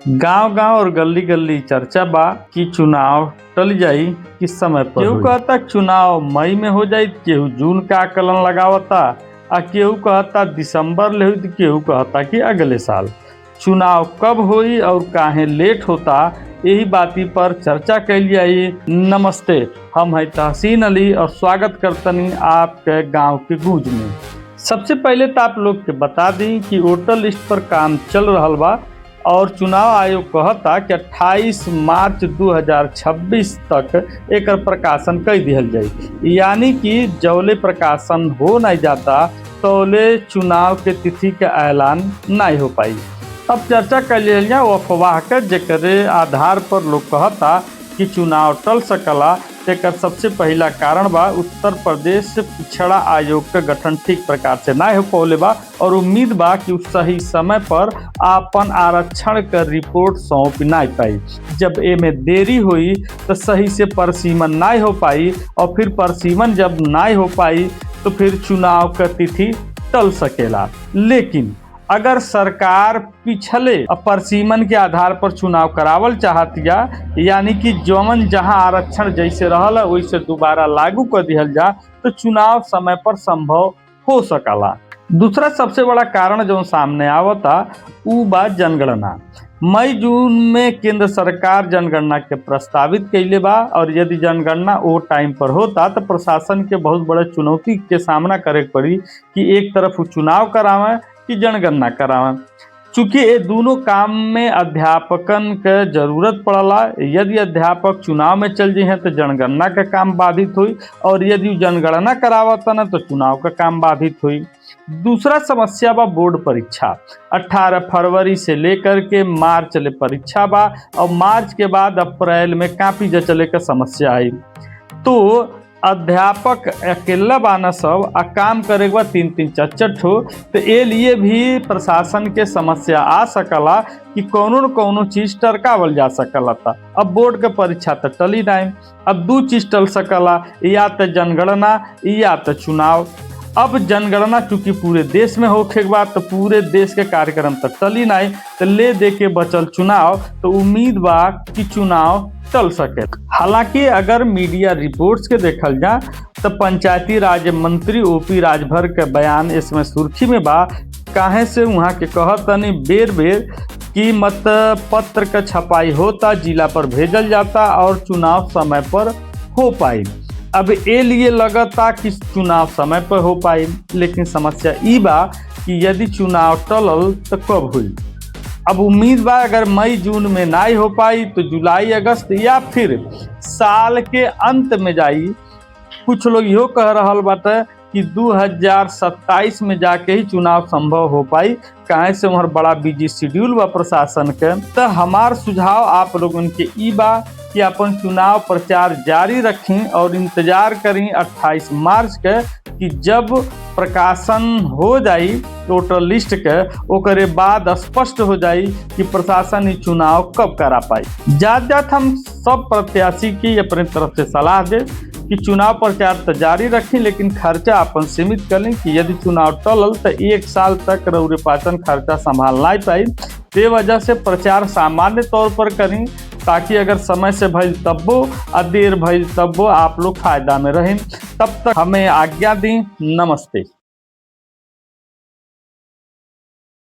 गांव गांव और गली गली चर्चा बा कि चुनाव टल जाई किस समय पर केहू कहता चुनाव मई में हो जाई, केहू जून का आकलन लगावता आ केहू कहता दिसंबर ले हुई, केहू कहता कि अगले साल। चुनाव कब होई और काहे लेट होता, यही बाती पर चर्चा कैल जाई। नमस्ते, हम है तहसीन अली और स्वागत करतनी आपके गांव के गूंज में। सबसे पहले तो आप लोग के बता दी कि वोटर लिस्ट पर काम चल रहा बा और चुनाव आयोग कहता कि 28 मार्च 2026 तक एक प्रकाशन कर दिहल जाए, यानी कि जौले प्रकाशन हो नहीं जाता तौले चुनाव के तिथि के ऐलान नहीं हो पाई। अब चर्चा कर लिया जाए अफवाह के जेकरे आधार पर लोग कहता कि चुनाव टल सकला। तेकर सबसे पहला कारण बा उत्तर प्रदेश पिछड़ा आयोग का गठन ठीक प्रकार से ना हो पौले बा और उम्मीद बा कि सही समय पर आपन आरक्षण का रिपोर्ट सौंप नहीं पाई। जब एमे देरी हुई तो सही से परसीमन नहीं हो पाई और फिर परसीमन जब नहीं हो पाई तो फिर चुनाव का तिथि टल सकेला। लेकिन अगर सरकार पिछले परसीमन के आधार पर चुनाव करावल चाहतिया, यानी कि जौन जहां आरक्षण जैसे रहल वैसे दोबारा लागू कर दिहल जा तो चुनाव समय पर संभव हो सकला। दूसरा सबसे बड़ा कारण जो सामने आवता उ बा जनगणना। मई जून में केंद्र सरकार जनगणना के प्रस्तावित कैले बा और यदि जनगणना वो टाइम पर होता तो प्रशासन के बहुत बड़े चुनौती के सामना करे पड़ी कि एक तरफ चुनाव करावे कि जनगणना करावे। चूंकि ये दोनों काम में अध्यापकन के जरूरत पड़ला। यदि अध्यापक चुनाव में चल जाए तो जनगणना का काम बाधित हुई और यदि जनगणना करावता ना तो चुनाव का काम बाधित हुई। दूसरा समस्या बा बोर्ड परीक्षा। 18 फरवरी से लेकर के मार्च ले परीक्षा बा और मार्च के बाद अप्रैल में कापी जचले का समस्या आई। तो अध्यापक अकेला बाना सब आ काम करे के बाद 3-3 4-4 ठो, तो ये लिए भी प्रशासन के समस्या आ सकला कि कोनो न कोनो चीज टरकावल जा सकला था। अब बोर्ड के परीक्षा तो टली नहीं, अब दो चीज टल सकला, या तो जनगणना या तो चुनाव। अब जनगणना चूंकि पूरे देश में होखे के बाद तो पूरे देश के कार्यक्रम तो टली नहीं, तो ले दे के बचल चुनाव, तो उम्मीद बा कि चुनाव टल सके। हालांकि अगर मीडिया रिपोर्ट्स के देखल जा तो पंचायती राज मंत्री ओपी राजभर के बयान इसमें सुर्खी में बा। काहे से वहाँ के कहतनी बेर बेर कि मत पत्र का छपाई होता, जिला पर भेजल जाता और चुनाव समय पर हो पाई। अब ये लिए लगता कि चुनाव समय पर हो पाई, लेकिन समस्या ई बा कि यदि चुनाव टलल तो कब हुई। अब उम्मीद बा अगर मई जून में नहीं हो पाई तो जुलाई अगस्त या फिर साल के अंत में जाई। कुछ लोग यो कह रहा बाटे कि 2027 में जाके ही चुनाव संभव हो पाई, काहे से वहाँ बड़ा बिजी शेड्यूल बा प्रशासन के। तो हमार सुझाव आप लोगन के ई बा कि अपन चुनाव प्रचार जारी रखें और इंतजार करें 28 मार्च के कि जब प्रकाशन हो जाई वोटर लिस्ट के, ओकरे बाद स्पष्ट हो जाई कि प्रशासन ही चुनाव कब करा पाई। जात हम सब प्रत्याशी की अपने तरफ से सलाह दे कि चुनाव प्रचार तो जारी रखें, लेकिन खर्चा अपन सीमित कर लें कि यदि चुनाव टलल तो 1 साल तक रउरे पाचन खर्चा संभाल नहीं पाई। ते वजह से प्रचार सामान्य तौर पर करें ताकि अगर समय से भइल तब्बो और देर भइल तब्बो आप लोग फायदा में रहें। तब तक हमें आज्ञा दी। नमस्ते।